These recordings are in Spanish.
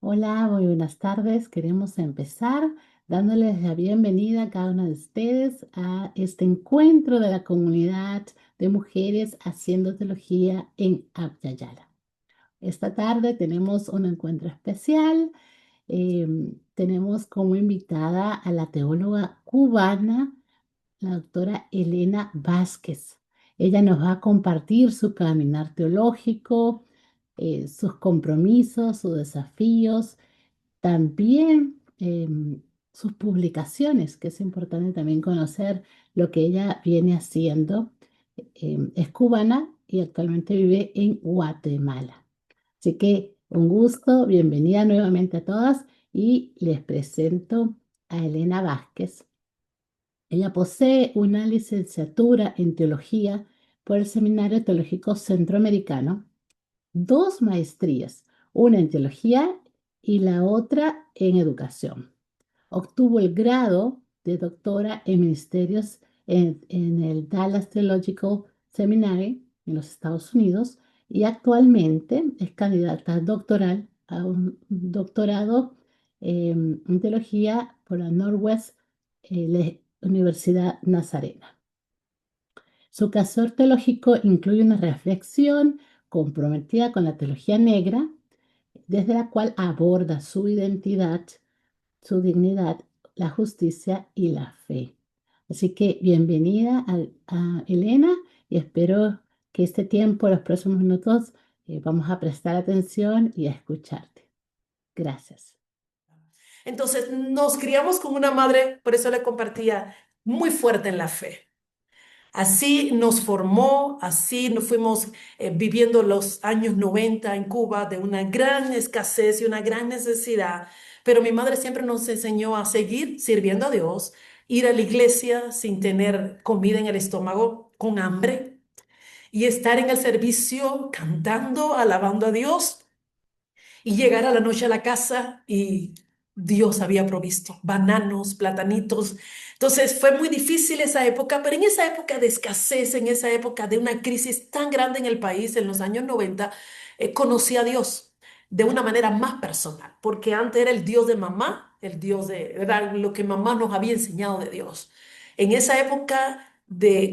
Hola, muy buenas tardes. Queremos empezar dándoles la bienvenida a cada una de ustedes a este encuentro de la comunidad de mujeres haciendo teología en Abyayala. Esta tarde tenemos un encuentro especial. Tenemos como invitada a la teóloga cubana, la doctora Elena Vázquez. Ella nos va a compartir su caminar teológico, sus compromisos, sus desafíos, también sus publicaciones, que es importante también conocer lo que ella viene haciendo. Es cubana y actualmente vive en Guatemala. Así que un gusto, bienvenida nuevamente a todas y les presento a Elena Vázquez. Ella posee una licenciatura en teología por el Seminario Teológico Centroamericano, dos maestrías, una en teología y la otra en educación. Obtuvo el grado de doctora en ministerios en el Dallas Theological Seminary en los Estados Unidos y actualmente es candidata doctoral a un doctorado en teología por la Northwest Universidad Nazarena. Su quehacer teológico incluye una reflexión comprometida con la teología negra, desde la cual aborda su identidad, su dignidad, la justicia y la fe. Así que bienvenida a Elena y espero que este tiempo, los próximos minutos, vamos a prestar atención y a escucharte. Gracias. Entonces, nos criamos con una madre, por eso le compartía, muy fuerte en la fe. Así nos formó, así nos fuimos viviendo los años 90 en Cuba de una gran escasez y una gran necesidad. Pero mi madre siempre nos enseñó a seguir sirviendo a Dios, ir a la iglesia sin tener comida en el estómago, con hambre, y estar en el servicio cantando, alabando a Dios y llegar a la noche a la casa y Dios había provisto bananos, platanitos. Entonces fue muy difícil esa época, pero en esa época de escasez, en esa época de una crisis tan grande en el país, en los años 90, conocí a Dios de una manera más personal, porque antes era el Dios de mamá, era lo que mamá nos había enseñado de Dios. En esa época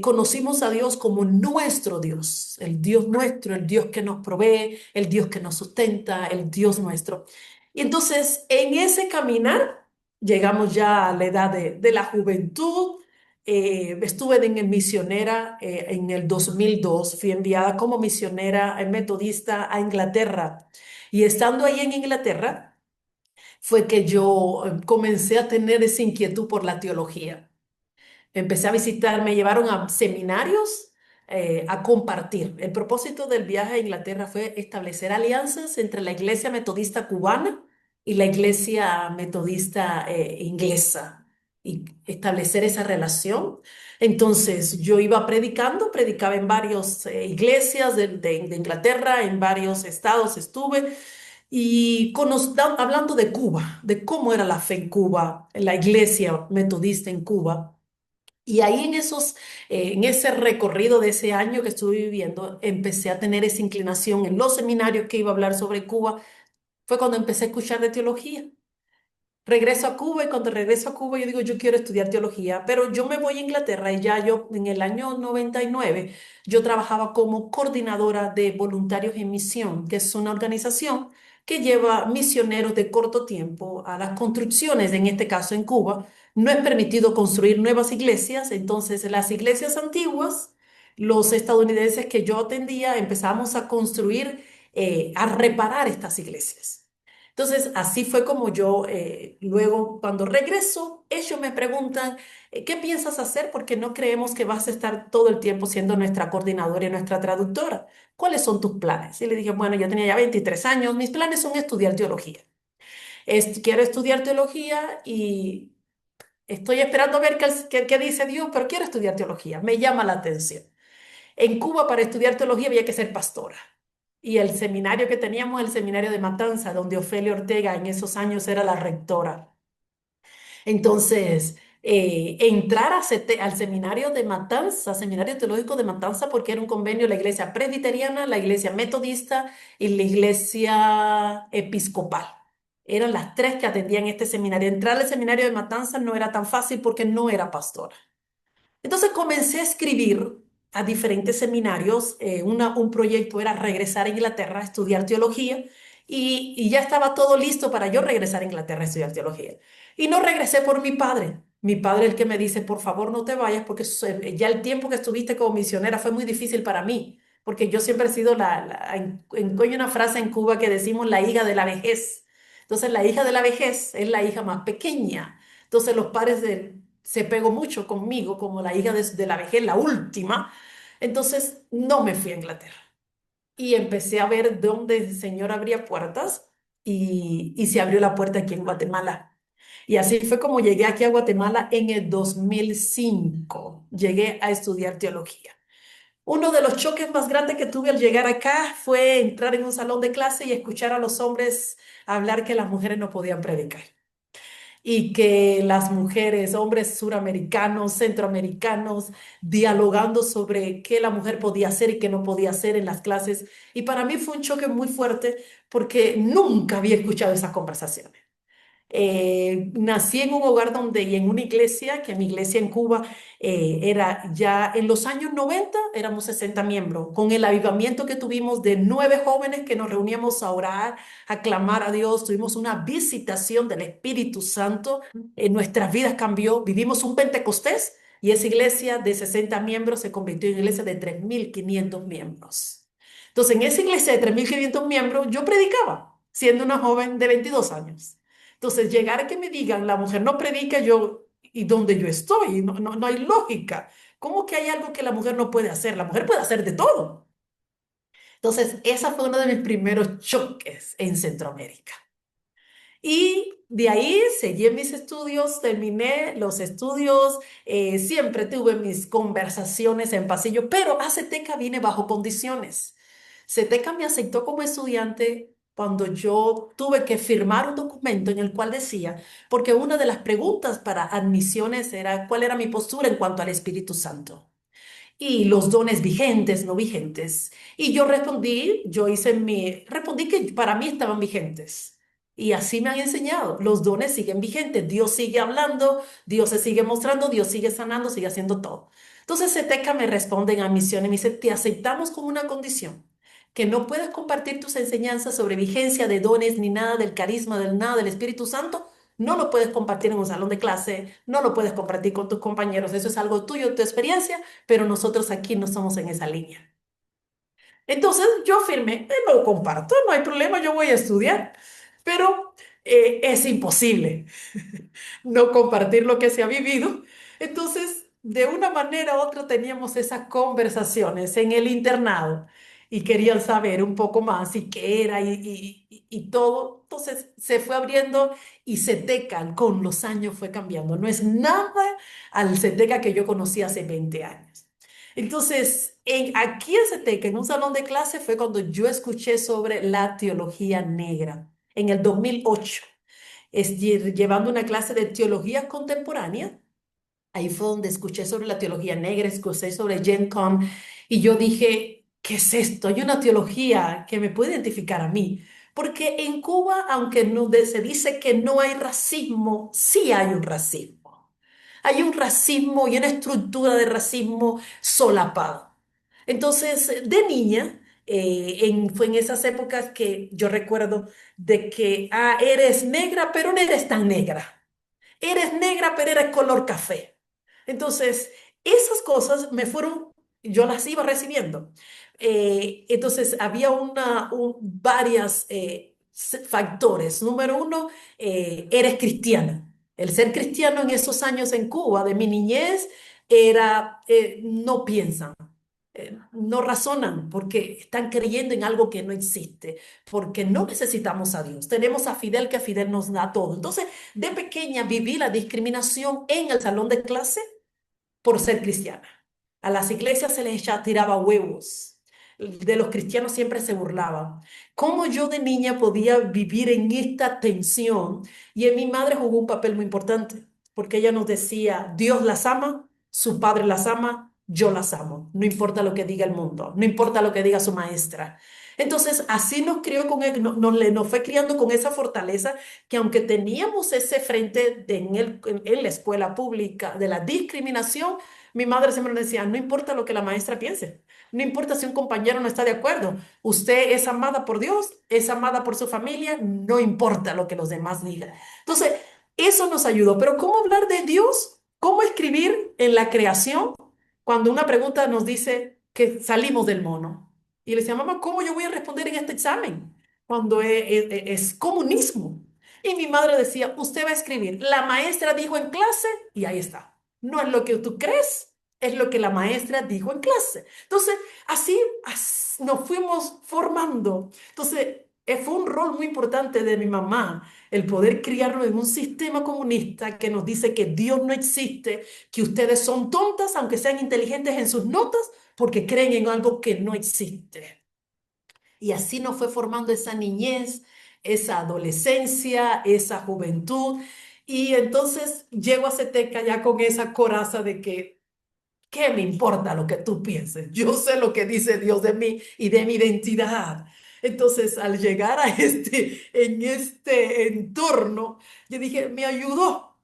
conocimos a Dios como nuestro Dios, el Dios nuestro, el Dios que nos provee, el Dios que nos sustenta, el Dios nuestro. Y entonces, en ese caminar, llegamos ya a la edad de la juventud. Estuve en misionera en el 2002, fui enviada como misionera metodista a Inglaterra. Y estando ahí en Inglaterra, fue que yo comencé a tener esa inquietud por la teología. Empecé a visitar, me llevaron a seminarios a compartir. El propósito del viaje a Inglaterra fue establecer alianzas entre la Iglesia Metodista cubana y la Iglesia Metodista inglesa y establecer esa relación. Entonces yo iba predicando, predicaba en varias iglesias de Inglaterra, en varios estados estuve. Y hablando de Cuba, de cómo era la fe en Cuba, la iglesia metodista en Cuba, y ahí en ese recorrido de ese año que estuve viviendo, empecé a tener esa inclinación en los seminarios que iba a hablar sobre Cuba. Fue cuando empecé a escuchar de teología. Regreso a Cuba y cuando regreso a Cuba yo digo, yo quiero estudiar teología, pero yo me voy a Inglaterra y ya yo en el año 99 yo trabajaba como coordinadora de voluntarios en misión, que es una organización que lleva misioneros de corto tiempo a las construcciones, en este caso en Cuba. No es permitido construir nuevas iglesias, entonces las iglesias antiguas, los estadounidenses que yo atendía, empezamos a construir, a reparar estas iglesias. Entonces, así fue como yo, luego, cuando regreso, ellos me preguntan, ¿qué piensas hacer? Porque no creemos que vas a estar todo el tiempo siendo nuestra coordinadora y nuestra traductora. ¿Cuáles son tus planes? Y le dije, bueno, yo tenía ya 23 años, mis planes son estudiar teología. Quiero estudiar teología y estoy esperando a ver qué dice Dios, pero quiero estudiar teología, me llama la atención. En Cuba, para estudiar teología había que ser pastora. Y el seminario que teníamos, el seminario de Matanza, donde Ofelia Ortega en esos años era la rectora. Entonces, entrar al seminario de Matanza, seminario teológico de Matanza, porque era un convenio de la iglesia presbiteriana, la iglesia metodista y la iglesia episcopal. Eran las tres que atendían este seminario. Entrar al seminario de Matanzas no era tan fácil porque no era pastora. Entonces comencé a escribir a diferentes seminarios. Un proyecto era regresar a Inglaterra a estudiar teología y ya estaba todo listo para yo regresar a Inglaterra a estudiar teología. Y no regresé por mi padre. Mi padre el que me dice, por favor no te vayas porque ya el tiempo que estuviste como misionera fue muy difícil para mí. Porque yo siempre he sido hay una frase en Cuba que decimos la hija de la vejez. Entonces la hija de la vejez es la hija más pequeña. Entonces los padres se pegó mucho conmigo como la hija de la vejez, la última. Entonces no me fui a Inglaterra y empecé a ver dónde el Señor abría puertas y se abrió la puerta aquí en Guatemala. Y así fue como llegué aquí a Guatemala en el 2005. Llegué a estudiar teología. Uno de los choques más grandes que tuve al llegar acá fue entrar en un salón de clase y escuchar a los hombres hablar que las mujeres no podían predicar y que las mujeres, hombres suramericanos, centroamericanos, dialogando sobre qué la mujer podía hacer y qué no podía hacer en las clases. Y para mí fue un choque muy fuerte porque nunca había escuchado esas conversaciones. Nací en un hogar donde, y en una iglesia, que mi iglesia en Cuba era ya en los años 90 éramos 60 miembros, con el avivamiento que tuvimos de 9 jóvenes que nos reuníamos a orar, a clamar a Dios, tuvimos una visitación del Espíritu Santo, en nuestras vidas cambió, vivimos un Pentecostés y esa iglesia de 60 miembros se convirtió en iglesia de 3.500 miembros. Entonces, en esa iglesia de 3.500 miembros, yo predicaba, siendo una joven de 22 años. Entonces, llegar a que me digan, la mujer no predica, yo, ¿y dónde yo estoy? No hay lógica. ¿Cómo que hay algo que la mujer no puede hacer? La mujer puede hacer de todo. Entonces, esa fue uno de mis primeros choques en Centroamérica. Y de ahí seguí en mis estudios, terminé los estudios, siempre tuve mis conversaciones en pasillo, pero a CETECA vine bajo condiciones. CETECA me aceptó como estudiante cuando yo tuve que firmar un documento en el cual decía, porque una de las preguntas para admisiones era cuál era mi postura en cuanto al Espíritu Santo y los dones vigentes, no vigentes. Y yo respondí que para mí estaban vigentes. Y así me han enseñado, los dones siguen vigentes, Dios sigue hablando, Dios se sigue mostrando, Dios sigue sanando, sigue haciendo todo. Entonces CETECA me responde en admisión y me dice, te aceptamos con una condición, que no puedas compartir tus enseñanzas sobre vigencia de dones ni nada del carisma, del nada del Espíritu Santo, no lo puedes compartir en un salón de clase, no lo puedes compartir con tus compañeros, eso es algo tuyo, tu experiencia, pero nosotros aquí no somos en esa línea. Entonces yo firmé, lo comparto, no hay problema, yo voy a estudiar, pero es imposible no compartir lo que se ha vivido. Entonces, de una manera u otra teníamos esas conversaciones en el internado y querían saber un poco más y qué era y todo. Entonces se fue abriendo y CETECA con los años fue cambiando. No es nada al CETECA que yo conocí hace 20 años. Entonces, aquí en CETECA, en un salón de clase, fue cuando yo escuché sobre la teología negra, en el 2008 llevando una clase de teología contemporánea. Ahí fue donde escuché sobre la teología negra, escuché sobre Gen Con y yo dije, ¿qué es esto? Hay una teología que me puede identificar a mí. Porque en Cuba, aunque se dice que no hay racismo, sí hay un racismo. Hay un racismo y una estructura de racismo solapado. Entonces, de niña, fue en esas épocas que yo recuerdo de que, eres negra, pero no eres tan negra. Eres negra, pero eres color café. Entonces, esas cosas yo las iba recibiendo. Entonces, había varias factores. Número uno, eres cristiana. El ser cristiano en esos años en Cuba, de mi niñez, no piensan, no razonan porque están creyendo en algo que no existe, porque no necesitamos a Dios. Tenemos a Fidel, que a Fidel nos da todo. Entonces, de pequeña viví la discriminación en el salón de clase por ser cristiana. A las iglesias se les tiraba huevos. De los cristianos siempre se burlaban. ¿Cómo yo de niña podía vivir en esta tensión? Y en mi madre jugó un papel muy importante, porque ella nos decía, Dios las ama, su padre las ama, yo las amo, no importa lo que diga el mundo, no importa lo que diga su maestra. Entonces, así nos crió con él, nos fue criando con esa fortaleza que aunque teníamos ese frente en la escuela pública de la discriminación, mi madre siempre nos decía, no importa lo que la maestra piense, no importa si un compañero no está de acuerdo, usted es amada por Dios, es amada por su familia, no importa lo que los demás digan. Entonces, eso nos ayudó. Pero ¿cómo hablar de Dios? ¿Cómo escribir en la creación cuando una pregunta nos dice que salimos del mono? Y le decía, mamá, ¿cómo yo voy a responder en este examen? Cuando es comunismo. Y mi madre decía, usted va a escribir, la maestra dijo en clase y ahí está. No es lo que tú crees, es lo que la maestra dijo en clase. Entonces, así nos fuimos formando. Entonces, fue un rol muy importante de mi mamá el poder criarnos en un sistema comunista que nos dice que Dios no existe, que ustedes son tontas, aunque sean inteligentes en sus notas, porque creen en algo que no existe. Y así nos fue formando esa niñez, esa adolescencia, esa juventud. Y entonces llego a Ceteca ya con esa coraza de que, ¿qué me importa lo que tú pienses? Yo sé lo que dice Dios de mí y de mi identidad. Entonces, al llegar en este entorno, yo dije, me ayudó.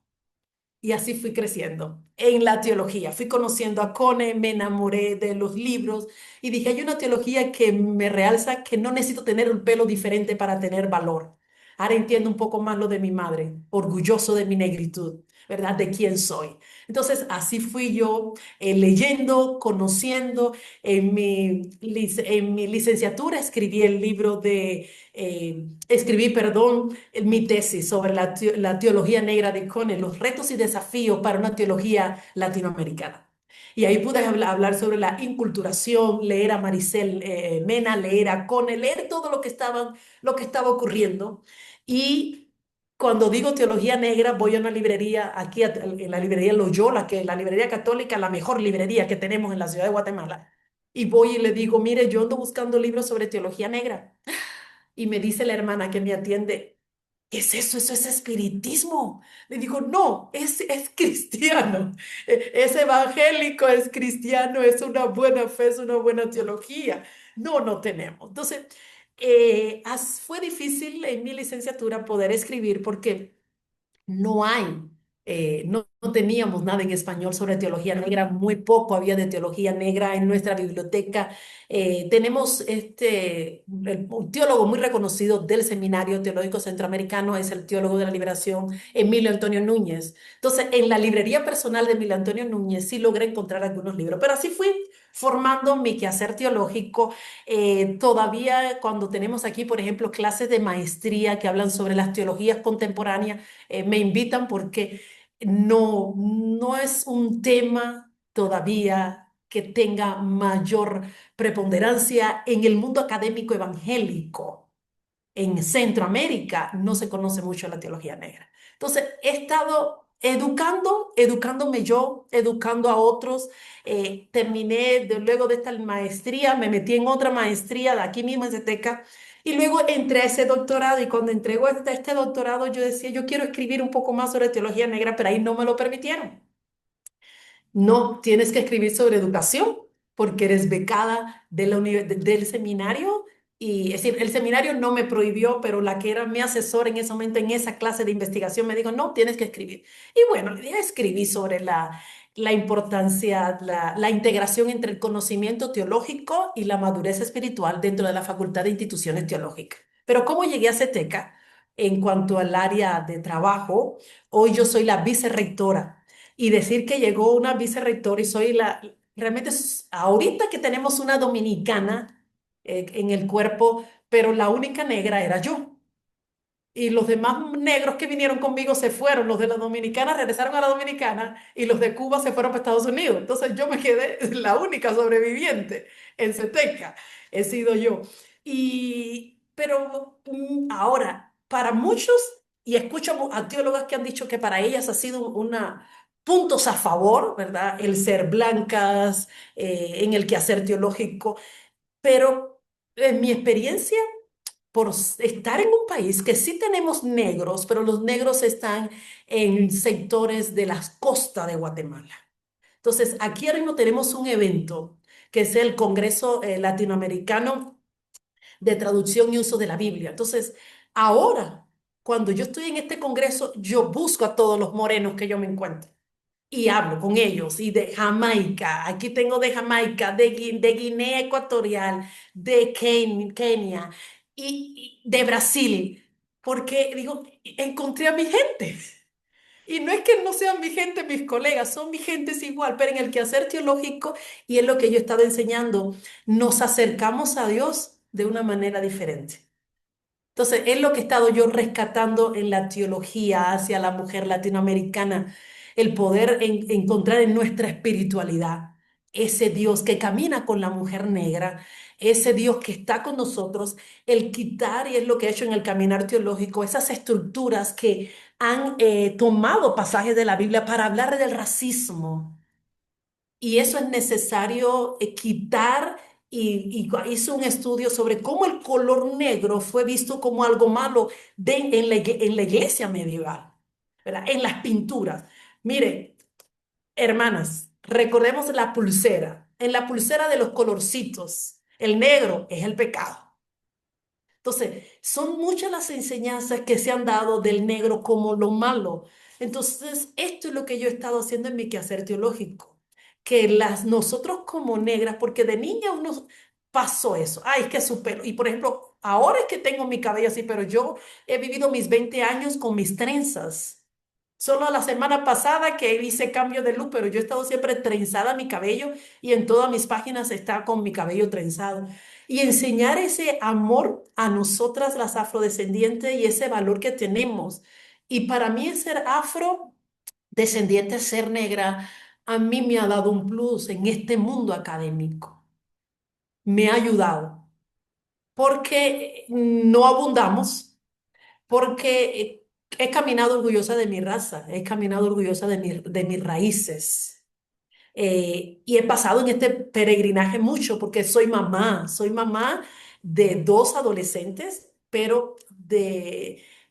Y así fui creciendo en la teología. Fui conociendo a Cone, me enamoré de los libros y dije, hay una teología que me realza que no necesito tener un pelo diferente para tener valor. Ahora entiendo un poco más lo de mi madre, orgulloso de mi negritud, ¿verdad? De quién soy. Entonces, así fui yo leyendo, conociendo. En mi licenciatura escribí el libro escribí, perdón, mi tesis sobre la teología negra de Cone, los retos y desafíos para una teología latinoamericana. Y ahí pude hablar sobre la inculturación, leer a Maricel Mena, leer a Cone, leer todo lo que estaba ocurriendo. Y cuando digo teología negra, voy a una librería, en la librería Loyola, que es la librería católica, la mejor librería que tenemos en la ciudad de Guatemala. Y voy y le digo, mire, yo ando buscando libros sobre teología negra. Y me dice la hermana que me atiende, ¿qué es eso? Eso es espiritismo. Le digo, no, es cristiano, es evangélico, es cristiano, es una buena fe, es una buena teología. No, no tenemos. Entonces, fue difícil en mi licenciatura poder escribir porque no hay, no teníamos nada en español sobre teología negra, muy poco había de teología negra en nuestra biblioteca. Tenemos un teólogo muy reconocido del Seminario Teológico Centroamericano, es el teólogo de la Liberación, Emilio Antonio Núñez. Entonces, en la librería personal de Emilio Antonio Núñez sí logré encontrar algunos libros, pero así fui formando mi quehacer teológico. Todavía cuando tenemos aquí, por ejemplo, clases de maestría que hablan sobre las teologías contemporáneas, me invitan porque no es un tema todavía que tenga mayor preponderancia en el mundo académico evangélico. En Centroamérica no se conoce mucho la teología negra. Entonces, he estado educándome yo, educando a otros. Luego de esta maestría, me metí en otra maestría de aquí mismo en Ceteca. Y luego entré a ese doctorado y cuando entrego este doctorado yo decía, yo quiero escribir un poco más sobre teología negra, pero ahí no me lo permitieron. No, tienes que escribir sobre educación porque eres becada del seminario. Y es decir, el seminario no me prohibió, pero la que era mi asesora en ese momento, en esa clase de investigación, me dijo, no, tienes que escribir. Y bueno, ya escribí sobre la importancia, la integración entre el conocimiento teológico y la madurez espiritual dentro de la Facultad de Instituciones Teológicas. Pero ¿cómo llegué a CETECA? En cuanto al área de trabajo, hoy yo soy la vicerrectora y decir que llegó una vicerrectora y realmente ahorita que tenemos una dominicana en el cuerpo, pero la única negra era yo. Y los demás negros que vinieron conmigo se fueron, los de la dominicana regresaron a la dominicana y los de Cuba se fueron para Estados Unidos. Entonces yo me quedé la única sobreviviente en Ceteca, he sido yo. Pero ahora, para muchos, y escucho a teólogas que han dicho que para ellas ha sido una puntos a favor, ¿verdad? El ser blancas, en el quehacer teológico, pero en mi experiencia por estar en un país que sí tenemos negros, pero los negros están en sectores de las costas de Guatemala. Entonces, aquí ahora mismo tenemos un evento que es el Congreso Latinoamericano de Traducción y Uso de la Biblia. Entonces, ahora, cuando yo estoy en este congreso, yo busco a todos los morenos que yo me encuentro y hablo con ellos. Y de Jamaica, aquí tengo de Jamaica, de Guinea Ecuatorial, de Kenia y de Brasil, porque digo, encontré a mi gente. Y no es que no sean mi gente, mis colegas, son mi gente es igual, pero en el quehacer teológico, y es lo que yo he estado enseñando, nos acercamos a Dios de una manera diferente. Entonces, es lo que he estado yo rescatando en la teología hacia la mujer latinoamericana, el poder encontrar en nuestra espiritualidad ese Dios que camina con la mujer negra, ese Dios que está con nosotros, el quitar, y es lo que he hecho en el caminar teológico, esas estructuras que han tomado pasajes de la Biblia para hablar del racismo. Y eso es necesario quitar hizo un estudio sobre cómo el color negro fue visto como algo malo en la iglesia medieval, ¿verdad? En las pinturas. Mire, hermanas, recordemos la pulsera. En la pulsera de los colorcitos, el negro es el pecado. Entonces, son muchas las enseñanzas que se han dado del negro como lo malo. Entonces, esto es lo que yo he estado haciendo en mi quehacer teológico, que nosotros como negras, porque de niña uno pasó eso, ay, es que su pelo, y por ejemplo, ahora es que tengo mi cabello así, pero yo he vivido mis 20 años con mis trenzas. Solo la semana pasada que hice cambio de look, pero yo he estado siempre trenzada mi cabello y en todas mis páginas está con mi cabello trenzado. Y enseñar ese amor a nosotras las afrodescendientes y ese valor que tenemos. Y para mí ser afrodescendiente, ser negra, a mí me ha dado un plus en este mundo académico. Me ha ayudado porque no abundamos, porque he caminado orgullosa de mi raza, he caminado orgullosa de mis raíces. Y he pasado en este peregrinaje mucho porque soy mamá de dos adolescentes, pero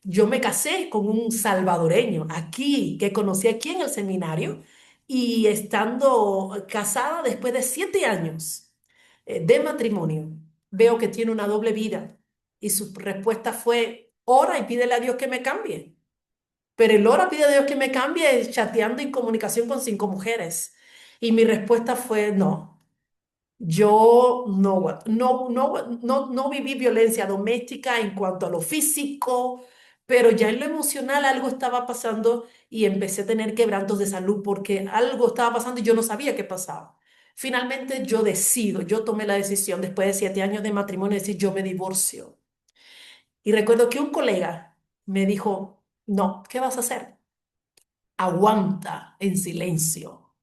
yo me casé con un salvadoreño aquí, que conocí aquí en el seminario, y estando casada después de 7 años de matrimonio, veo que tiene una doble vida. Y su respuesta fue, ora y pídele a Dios que me cambie. Pero el ora pide a Dios que me cambie chateando en comunicación con 5 mujeres. Y mi respuesta fue no. Yo no viví violencia doméstica en cuanto a lo físico, pero ya en lo emocional algo estaba pasando y empecé a tener quebrantos de salud porque algo estaba pasando y yo no sabía qué pasaba. Finalmente yo tomé la decisión después de 7 años de matrimonio de decir yo me divorcio. Y recuerdo que un colega me dijo, no, ¿qué vas a hacer? Aguanta en silencio,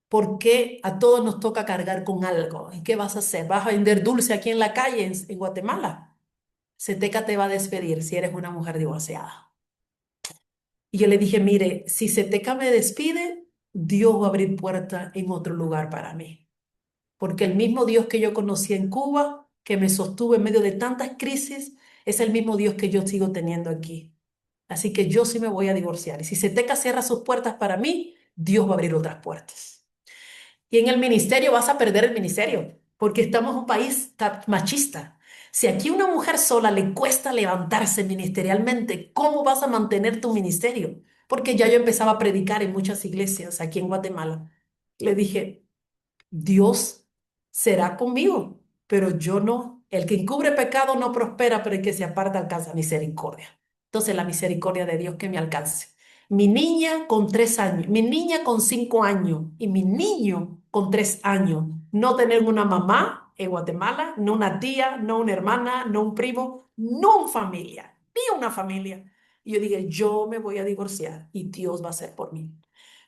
porque a todos nos toca cargar con algo. ¿Y qué vas a hacer? ¿Vas a vender dulce aquí en la calle en Guatemala? Ceteca te va a despedir si eres una mujer divorciada. Y yo le dije, mire, si Ceteca me despide, Dios va a abrir puerta en otro lugar para mí. Porque el mismo Dios que yo conocí en Cuba, que me sostuvo en medio de tantas crisis, es el mismo Dios que yo sigo teniendo aquí. Así que yo sí me voy a divorciar. Y si Ceteca cierra sus puertas para mí, Dios va a abrir otras puertas. Y en el ministerio vas a perder el ministerio, porque estamos en un país machista. Si aquí a una mujer sola le cuesta levantarse ministerialmente, ¿cómo vas a mantener tu ministerio? Porque ya yo empezaba a predicar en muchas iglesias aquí en Guatemala. Le dije, Dios será conmigo, pero yo no. El que encubre pecado no prospera, pero el que se aparta alcanza misericordia. Entonces la misericordia de Dios que me alcance. Mi niña con 3 años, mi niña con 5 años y mi niño con 3 años. No tener una mamá en Guatemala, no una tía, no una hermana, no un primo, no una familia, ni una familia. Y yo dije, yo me voy a divorciar y Dios va a hacer por mí.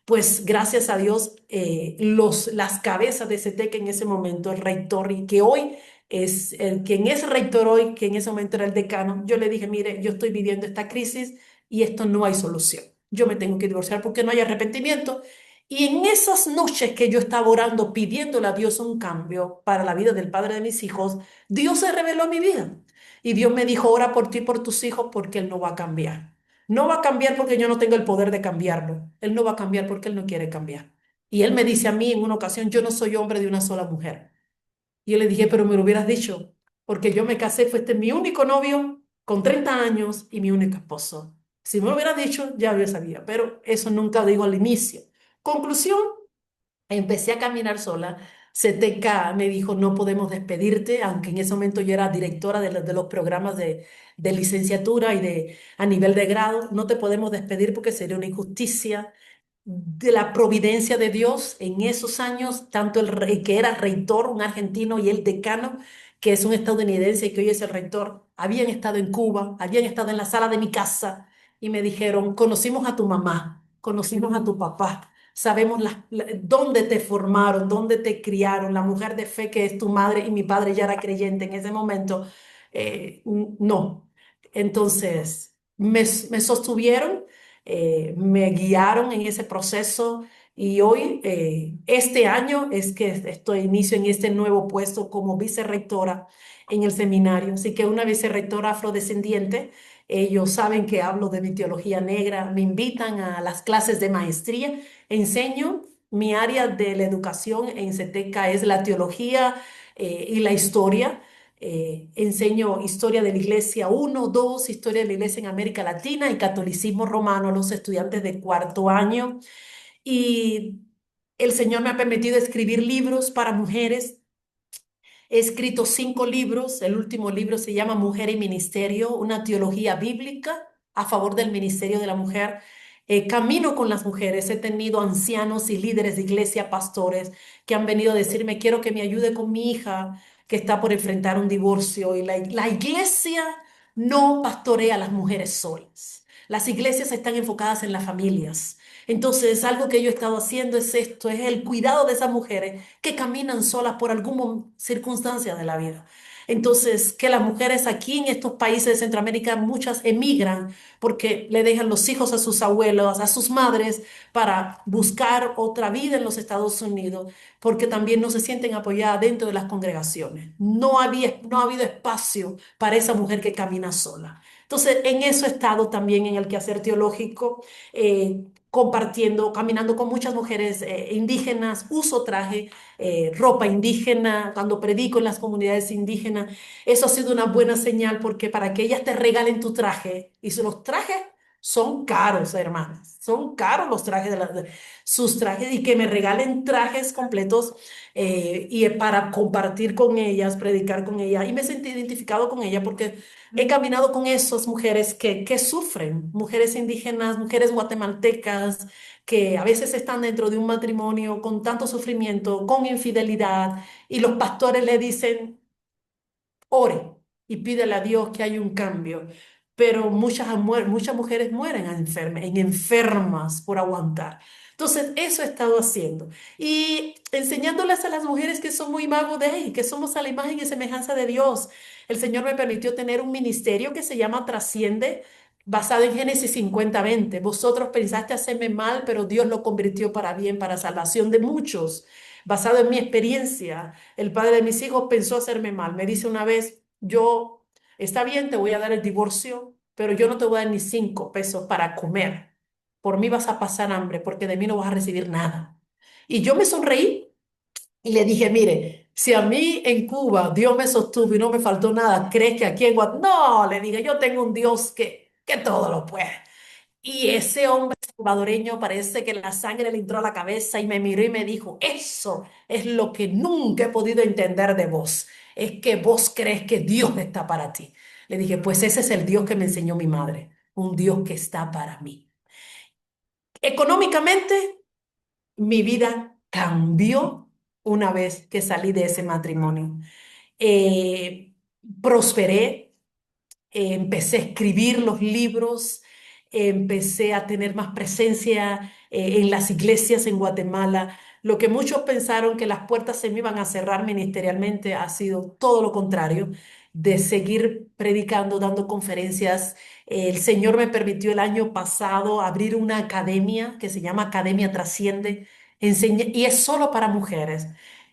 Pues gracias a Dios, las cabezas de CETEC en ese momento, el rector, y que hoy es quien es rector hoy, que en ese momento era el decano, yo le dije, mire, yo estoy viviendo esta crisis y esto no hay solución. Yo me tengo que divorciar porque no hay arrepentimiento. Y en esas noches que yo estaba orando, pidiéndole a Dios un cambio para la vida del padre de mis hijos, Dios se reveló a mi vida. Y Dios me dijo, ora por ti, y por tus hijos, porque Él no va a cambiar. No va a cambiar porque yo no tengo el poder de cambiarlo. Él no va a cambiar porque Él no quiere cambiar. Y él me dice a mí en una ocasión, yo no soy hombre de una sola mujer. Y yo le dije, pero me lo hubieras dicho, porque yo me casé, fue este mi único novio con 30 años y mi único esposo. Si me lo hubieras dicho, ya yo sabía, pero eso nunca digo al inicio. Conclusión, empecé a caminar sola. CTK me dijo, no podemos despedirte, aunque en ese momento yo era directora de los programas de licenciatura y a nivel de grado. No te podemos despedir porque sería una injusticia de la providencia de Dios en esos años, tanto el rey, que era rector, un argentino, y el decano, que es un estadounidense y que hoy es el rector, habían estado en Cuba, habían estado en la sala de mi casa y me dijeron, conocimos a tu mamá, conocimos a tu papá. Sabemos dónde te formaron, dónde te criaron, la mujer de fe que es tu madre y mi padre ya era creyente en ese momento. No. Entonces, me sostuvieron, me guiaron en ese proceso y hoy, este año, es que inicio en este nuevo puesto como vicerrectora en el seminario. Así que una vicerrectora afrodescendiente, ellos saben que hablo de mi teología negra, me invitan a las clases de maestría, enseño. Mi área de la educación en CETECA es la teología y la historia. Enseño historia de la Iglesia uno 2 historia de la Iglesia en América Latina y catolicismo romano a los estudiantes de cuarto año. Y el Señor me ha permitido escribir libros para mujeres. He escrito 5 libros. El último libro se llama Mujer y Ministerio, una teología bíblica a favor del ministerio de la mujer. Camino con las mujeres. He tenido ancianos y líderes de iglesia, pastores, que han venido a decirme, quiero que me ayude con mi hija que está por enfrentar un divorcio. Y la iglesia no pastorea a las mujeres solas. Las iglesias están enfocadas en las familias. Entonces, algo que yo he estado haciendo es esto, es el cuidado de esas mujeres que caminan solas por alguna circunstancia de la vida. Entonces, que las mujeres aquí en estos países de Centroamérica, muchas emigran porque le dejan los hijos a sus abuelos, a sus madres, para buscar otra vida en los Estados Unidos, porque también no se sienten apoyadas dentro de las congregaciones. No ha habido espacio para esa mujer que camina sola. Entonces, en eso he estado también en el quehacer teológico. Compartiendo, caminando con muchas mujeres indígenas, uso traje, ropa indígena, cuando predico en las comunidades indígenas, eso ha sido una buena señal porque para que ellas te regalen tu traje, y los trajes son caros, hermanas, son caros los trajes sus trajes, y que me regalen trajes completos y para compartir con ellas, predicar con ellas, y me sentí identificado con ella porque he caminado con esas mujeres que sufren, mujeres indígenas, mujeres guatemaltecas, que a veces están dentro de un matrimonio con tanto sufrimiento, con infidelidad, y los pastores le dicen, ore y pídele a Dios que haya un cambio. Pero muchas mujeres mueren enfermas por aguantar. Entonces, eso he estado haciendo. Y enseñándoles a las mujeres que somos imago Dei, que somos a la imagen y semejanza de Dios. El Señor me permitió tener un ministerio que se llama Trasciende, basado en Génesis 50:20. Vosotros pensaste hacerme mal, pero Dios lo convirtió para bien, para salvación de muchos. Basado en mi experiencia, el padre de mis hijos pensó hacerme mal. Me dice una vez, yo, está bien, te voy a dar el divorcio, pero yo no te voy a dar ni 5 pesos para comer. Por mí vas a pasar hambre, porque de mí no vas a recibir nada. Y yo me sonreí y le dije, mire, si a mí en Cuba Dios me sostuvo y no me faltó nada, ¿crees que aquí en Guatemala? No, le dije, yo tengo un Dios que todo lo puede. Y ese hombre salvadoreño parece que la sangre le entró a la cabeza y me miró y me dijo, eso es lo que nunca he podido entender de vos, es que vos crees que Dios está para ti. Le dije, pues ese es el Dios que me enseñó mi madre, un Dios que está para mí. Económicamente, mi vida cambió una vez que salí de ese matrimonio. Eh, Prosperé, empecé a escribir los libros, empecé a tener más presencia en las iglesias en Guatemala. Lo que muchos pensaron que las puertas se me iban a cerrar ministerialmente ha sido todo lo contrario, de seguir predicando, dando conferencias. El Señor me permitió el año pasado abrir una academia que se llama Academia Trasciende, y es solo para mujeres.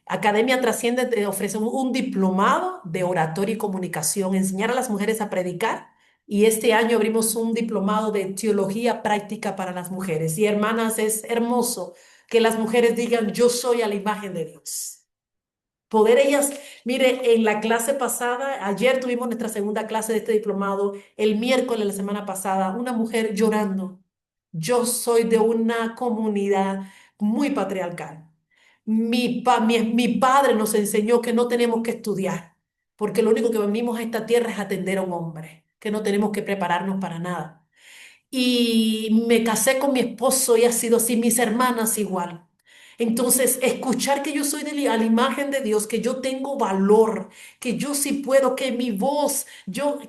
Academia Trasciende te ofrece un diplomado de oratoria y comunicación, enseñar a las mujeres a predicar. Y este año abrimos un diplomado de teología práctica para las mujeres. Y hermanas, es hermoso que las mujeres digan, yo soy a la imagen de Dios. Poder ellas, mire, en la clase pasada, ayer tuvimos nuestra segunda clase de este diplomado, el miércoles de la semana pasada, una mujer llorando. Yo soy de una comunidad muy patriarcal. Mi padre nos enseñó que no tenemos que estudiar, porque lo único que venimos a esta tierra es atender a un hombre, que no tenemos que prepararnos para nada. Y me casé con mi esposo y ha sido así, mis hermanas igual. Entonces, escuchar que yo soy a la imagen de Dios, que yo tengo valor, que yo sí puedo, que mi voz,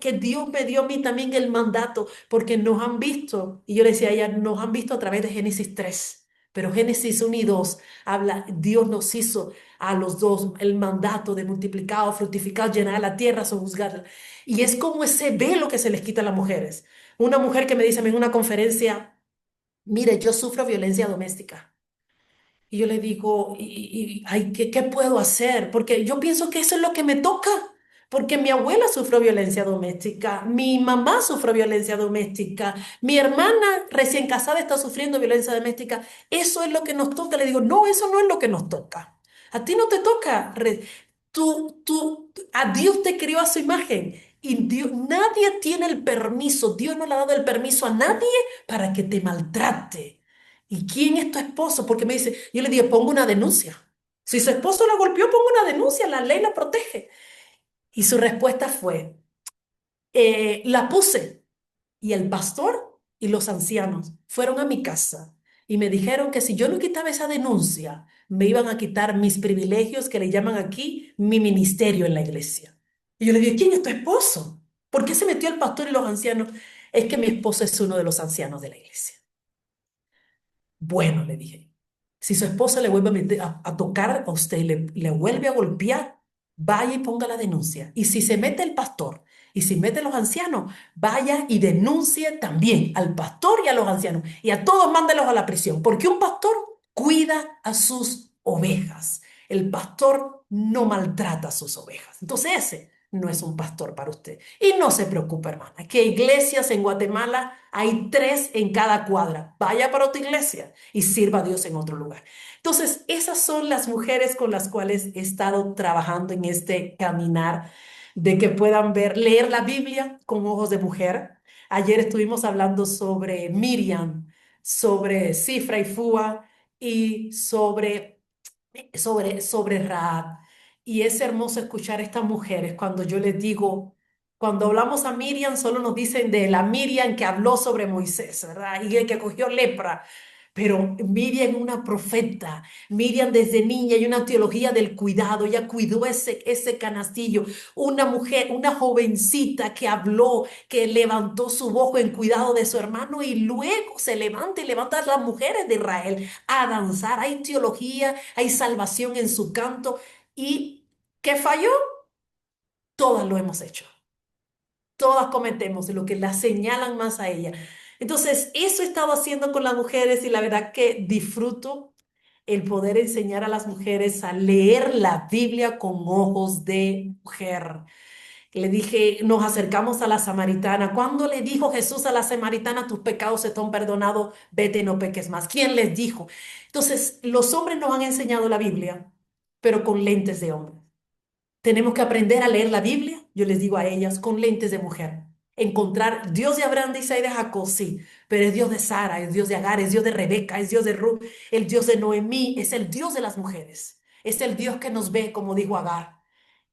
que Dios me dio a mí también el mandato, porque nos han visto, y yo le decía a ella, nos han visto a través de Génesis 3, pero Génesis 1 y 2 habla, Dios nos hizo a los dos el mandato de multiplicar, fructificar, llenar la tierra, sojuzgarla. Y es como ese velo que se les quita a las mujeres. Una mujer que me dice a mí en una conferencia, mire, yo sufro violencia doméstica. Y yo le digo, ay, ¿qué puedo hacer? Porque yo pienso que eso es lo que me toca. Porque mi abuela sufrió violencia doméstica, mi mamá sufrió violencia doméstica, mi hermana recién casada está sufriendo violencia doméstica. Eso es lo que nos toca. Le digo, no, eso no es lo que nos toca. A ti no te toca. A Dios te crió a su imagen. Y Dios, nadie tiene el permiso, Dios no le ha dado el permiso a nadie para que te maltrate. ¿Y quién es tu esposo? Porque me dice, yo le digo, pongo una denuncia. Si su esposo la golpeó, pongo una denuncia, la ley la protege. Y su respuesta fue, la puse. Y el pastor y los ancianos fueron a mi casa y me dijeron que si yo no quitaba esa denuncia, me iban a quitar mis privilegios, que le llaman aquí mi ministerio en la iglesia. Y yo le dije, ¿quién es tu esposo? ¿Por qué se metió el pastor y los ancianos? Es que mi esposo es uno de los ancianos de la iglesia. Bueno, le dije, si su esposa le vuelve a tocar a usted y le vuelve a golpear, vaya y ponga la denuncia. Y si se mete el pastor y si mete los ancianos, vaya y denuncie también al pastor y a los ancianos. Y a todos mándelos a la prisión, porque un pastor cuida a sus ovejas. El pastor no maltrata a sus ovejas. Entonces ese no es un pastor para usted. Y no se preocupe, hermana, que iglesias en Guatemala hay 3 en cada cuadra. Vaya para otra iglesia y sirva a Dios en otro lugar. Entonces, esas son las mujeres con las cuales he estado trabajando en este caminar de que puedan ver, leer la Biblia con ojos de mujer. Ayer estuvimos hablando sobre Miriam, sobre Cifra y Fua y sobre Raab. Y es hermoso escuchar a estas mujeres cuando yo les digo, cuando hablamos a Miriam, solo nos dicen de la Miriam que habló sobre Moisés, ¿verdad? Y el que cogió lepra. Pero Miriam es una profeta. Miriam desde niña hay una teología del cuidado. Ella cuidó ese canastillo. Una mujer, una jovencita que habló, que levantó su voz en cuidado de su hermano y luego se levanta y levanta a las mujeres de Israel a danzar. Hay teología, hay salvación en su canto. ¿Y qué falló? Todas lo hemos hecho. Todas cometemos lo que la señalan más a ella. Entonces, eso he estado haciendo con las mujeres y la verdad que disfruto el poder enseñar a las mujeres a leer la Biblia con ojos de mujer. Le dije, nos acercamos a la samaritana. ¿Cuándo le dijo Jesús a la samaritana, tus pecados están perdonados, vete y no peques más? ¿Quién les dijo? Entonces, los hombres nos han enseñado la Biblia, pero con lentes de hombre. Tenemos que aprender a leer la Biblia, yo les digo a ellas, con lentes de mujer. Encontrar Dios de Abraham, de Isaac y de Jacob, sí, pero es Dios de Sara, es Dios de Agar, es Dios de Rebeca, es Dios de Ruth, el Dios de Noemí, es el Dios de las mujeres. Es el Dios que nos ve, como dijo Agar.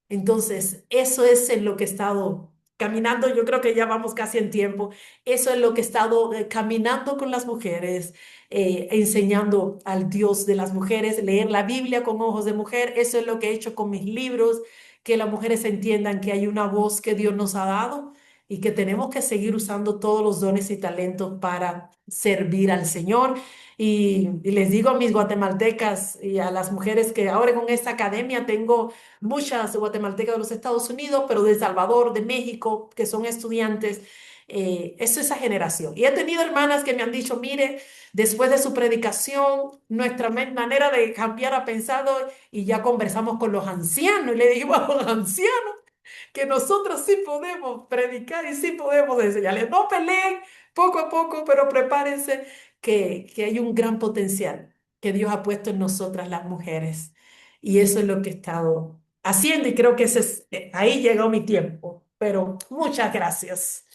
Entonces, eso es en lo que he estado caminando. Yo creo que ya vamos casi en tiempo. Eso es lo que he estado caminando con las mujeres, enseñando al Dios de las mujeres, leer la Biblia con ojos de mujer. Eso es lo que he hecho con mis libros, que las mujeres entiendan que hay una voz que Dios nos ha dado y que tenemos que seguir usando todos los dones y talentos para servir al Señor. Y les digo a mis guatemaltecas y a las mujeres que ahora con esta academia tengo muchas guatemaltecas de los Estados Unidos, pero de El Salvador, de México, que son estudiantes. Eso es esa generación. Y he tenido hermanas que me han dicho, mire, después de su predicación, nuestra manera de cambiar ha pensado y ya conversamos con los ancianos. Y le digo a los ancianos que nosotros sí podemos predicar y sí podemos enseñarles. No peleen poco a poco, pero prepárense que hay un gran potencial. que Dios ha puesto en nosotras las mujeres. Y eso es lo que he estado haciendo y creo que ahí llegó mi tiempo. Pero muchas gracias.